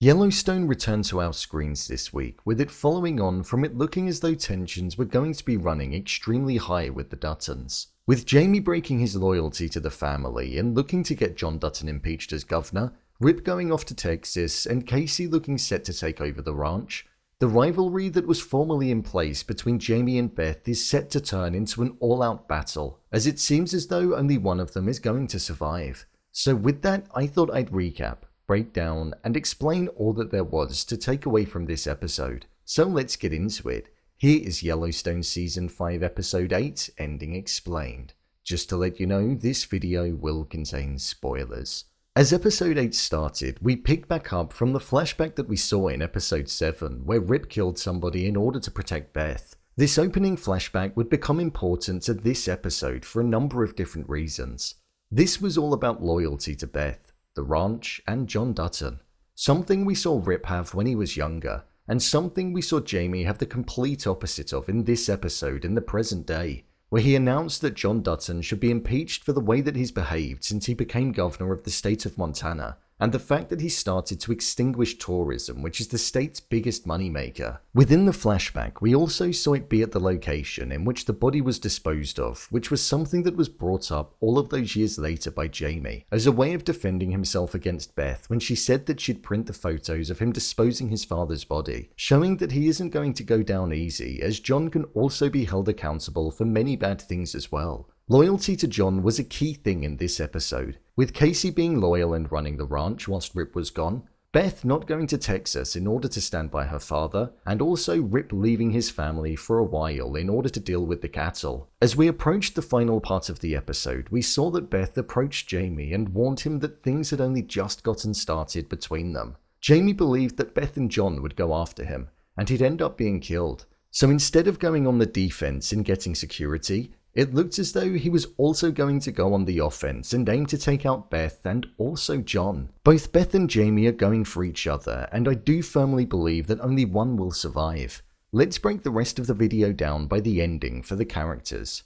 Yellowstone returned to our screens this week, with it following on from it looking as though tensions were going to be running extremely high with the Duttons. With Jamie breaking his loyalty to the family and looking to get John Dutton impeached as governor, Rip going off to Texas, and Kacey looking set to take over the ranch, the rivalry that was formerly in place between Jamie and Beth is set to turn into an all-out battle, as it seems as though only one of them is going to survive. So with that, I thought I'd recap, break down, and explain all that there was to take away from this episode. So let's get into it. Here is Yellowstone Season 5 Episode 8, Ending Explained. Just to let you know, this video will contain spoilers. As Episode 8 started, we pick back up from the flashback that we saw in Episode 7, where Rip killed somebody in order to protect Beth. This opening flashback would become important to this episode for a number of different reasons. This was all about loyalty to Beth, the ranch, and John Dutton. Something we saw Rip have when he was younger, and something we saw Jamie have the complete opposite of in this episode in the present day, where he announced that John Dutton should be impeached for the way that he's behaved since he became governor of the state of Montana, and the fact that he started to extinguish tourism, which is the state's biggest moneymaker. Within the flashback, we also saw it be at the location in which the body was disposed of, which was something that was brought up all of those years later by Jamie, as a way of defending himself against Beth when she said that she'd print the photos of him disposing his father's body, showing that he isn't going to go down easy, as John can also be held accountable for many bad things as well. Loyalty to John was a key thing in this episode, with Kacey being loyal and running the ranch whilst Rip was gone, Beth not going to Texas in order to stand by her father, and also Rip leaving his family for a while in order to deal with the cattle. As we approached the final part of the episode, we saw that Beth approached Jamie and warned him that things had only just gotten started between them. Jamie believed that Beth and John would go after him, and he'd end up being killed. So instead of going on the defense and getting security, it looked as though he was also going to go on the offense and aim to take out Beth and also John. Both Beth and Jamie are going for each other, and I do firmly believe that only one will survive. Let's break the rest of the video down by the ending for the characters.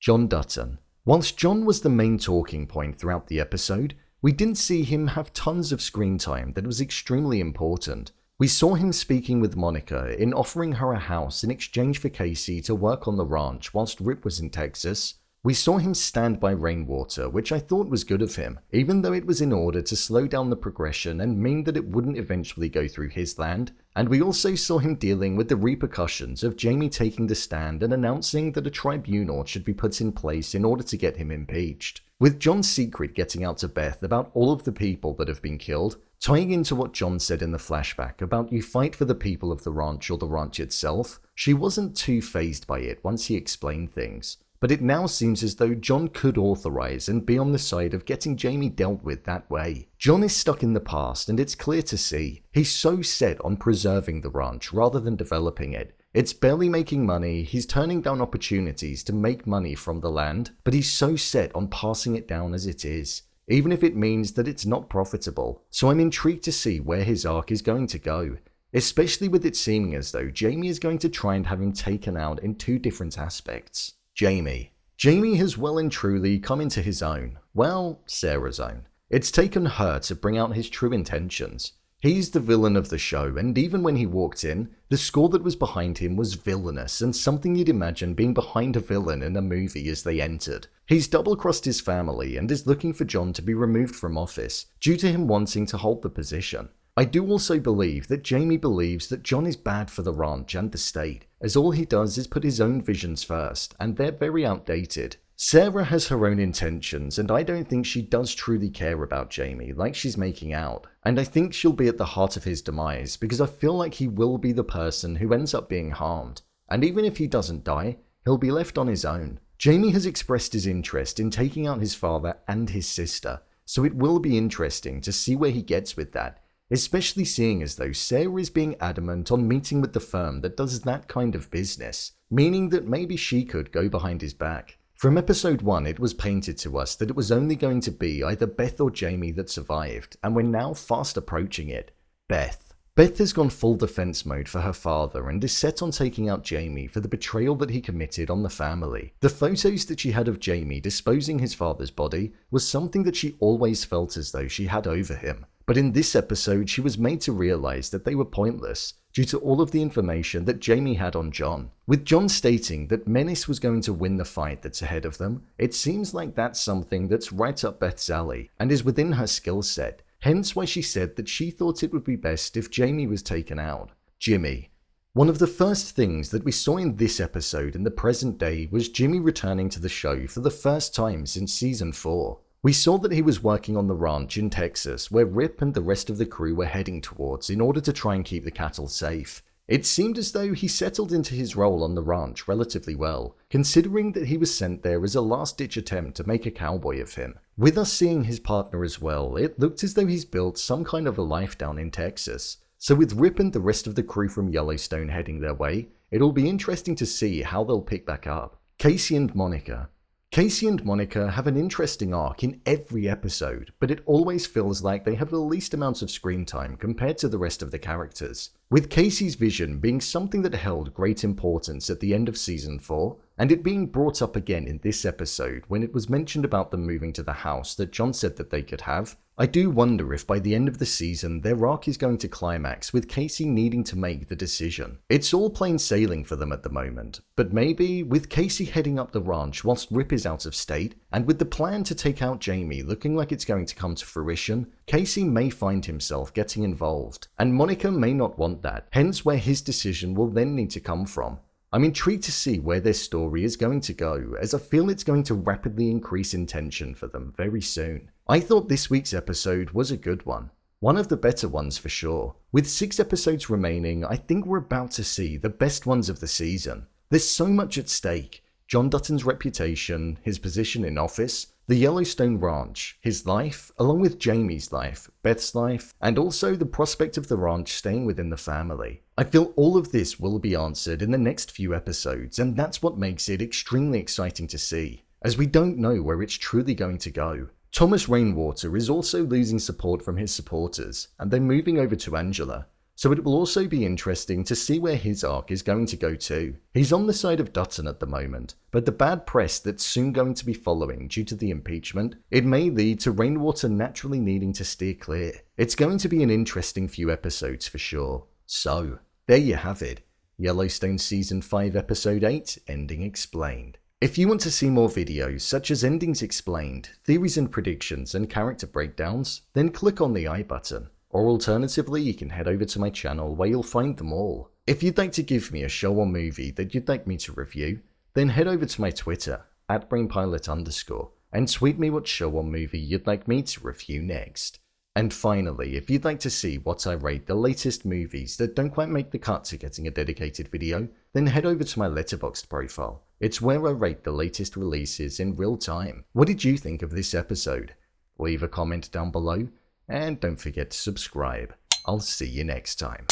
John Dutton. Whilst John was the main talking point throughout the episode, we didn't see him have tons of screen time that was extremely important. We saw him speaking with Monica in offering her a house in exchange for Kacey to work on the ranch whilst Rip was in Texas. We saw him stand by Rainwater, which I thought was good of him, even though it was in order to slow down the progression and mean that it wouldn't eventually go through his land. And we also saw him dealing with the repercussions of Jamie taking the stand and announcing that a tribunal should be put in place in order to get him impeached. With John's secret getting out to Beth about all of the people that have been killed, tying into what John said in the flashback about you fight for the people of the ranch or the ranch itself, she wasn't too fazed by it once he explained things. But it now seems as though John could authorize and be on the side of getting Jamie dealt with that way. John is stuck in the past, and it's clear to see. He's so set on preserving the ranch rather than developing it. It's barely making money, he's turning down opportunities to make money from the land, but he's so set on passing it down as it is, even if it means that it's not profitable. So I'm intrigued to see where his arc is going to go, especially with it seeming as though Jamie is going to try and have him taken out in two different aspects. Jamie. Jamie has well and truly come into his own. Well, Sarah's own. It's taken her to bring out his true intentions. He's the villain of the show, and even when he walked in, the score that was behind him was villainous and something you'd imagine being behind a villain in a movie as they entered. He's double-crossed his family and is looking for John to be removed from office due to him wanting to hold the position. I do also believe that Jamie believes that John is bad for the ranch and the state, as all he does is put his own visions first, and they're very outdated. Sarah has her own intentions, and I don't think she does truly care about Jamie like she's making out. And I think she'll be at the heart of his demise, because I feel like he will be the person who ends up being harmed. And even if he doesn't die, he'll be left on his own. Jamie has expressed his interest in taking out his father and his sister, so it will be interesting to see where he gets with that, especially seeing as though Sarah is being adamant on meeting with the firm that does that kind of business, meaning that maybe she could go behind his back. From episode 1, it was painted to us that it was only going to be either Beth or Jamie that survived, and we're now fast approaching it. Beth. Beth has gone full defense mode for her father and is set on taking out Jamie for the betrayal that he committed on the family. The photos that she had of Jamie disposing his father's body was something that she always felt as though she had over him. But in this episode, she was made to realize that they were pointless due to all of the information that Jamie had on John. With John stating that Menace was going to win the fight that's ahead of them, it seems like that's something that's right up Beth's alley and is within her skill set, hence why she said that she thought it would be best if Jamie was taken out. Jimmy. One of the first things that we saw in this episode in the present day was Jimmy returning to the show for the first time since season 4. We saw that he was working on the ranch in Texas where Rip and the rest of the crew were heading towards in order to try and keep the cattle safe. It seemed as though he settled into his role on the ranch relatively well, considering that he was sent there as a last-ditch attempt to make a cowboy of him. With us seeing his partner as well, it looked as though he's built some kind of a life down in Texas. So with Rip and the rest of the crew from Yellowstone heading their way, it'll be interesting to see how they'll pick back up. Kayce and Monica. Kayce and Monica have an interesting arc in every episode, but it always feels like they have the least amounts of screen time compared to the rest of the characters. With Kacey's vision being something that held great importance at the end of season 4, and it being brought up again in this episode when it was mentioned about them moving to the house that John said that they could have, I do wonder if by the end of the season their arc is going to climax with Kacey needing to make the decision. It's all plain sailing for them at the moment, but maybe with Kacey heading up the ranch whilst Rip is out of state, and with the plan to take out Jamie looking like it's going to come to fruition, Kacey may find himself getting involved, and Monica may not want that, hence where his decision will then need to come from. I'm intrigued to see where their story is going to go, as I feel it's going to rapidly increase in tension for them very soon. I thought this week's episode was a good one. One of the better ones for sure. With 6 episodes remaining, I think we're about to see the best ones of the season. There's so much at stake. John Dutton's reputation, his position in office, the Yellowstone ranch, his life, along with Jamie's life, Beth's life, and also the prospect of the ranch staying within the family. I feel all of this will be answered in the next few episodes, and that's what makes it extremely exciting to see, as we don't know where it's truly going to go. Thomas Rainwater is also losing support from his supporters, and they're moving over to Angela. So it will also be interesting to see where his arc is going to go to. He's on the side of Dutton at the moment, but the bad press that's soon going to be following due to the impeachment, it may lead to Rainwater naturally needing to steer clear. It's going to be an interesting few episodes for sure. So, there you have it. Yellowstone Season 5 Episode 8, Ending Explained. If you want to see more videos such as Endings Explained, Theories and Predictions, and Character Breakdowns, then click on the I button. Or alternatively, you can head over to my channel where you'll find them all. If you'd like to give me a show or movie that you'd like me to review, then head over to my Twitter, @BrainPilot_, and tweet me what show or movie you'd like me to review next. And finally, if you'd like to see what I rate the latest movies that don't quite make the cut to getting a dedicated video, then head over to my Letterboxd profile. It's where I rate the latest releases in real time. What did you think of this episode? Leave a comment down below. And don't forget to subscribe. I'll see you next time.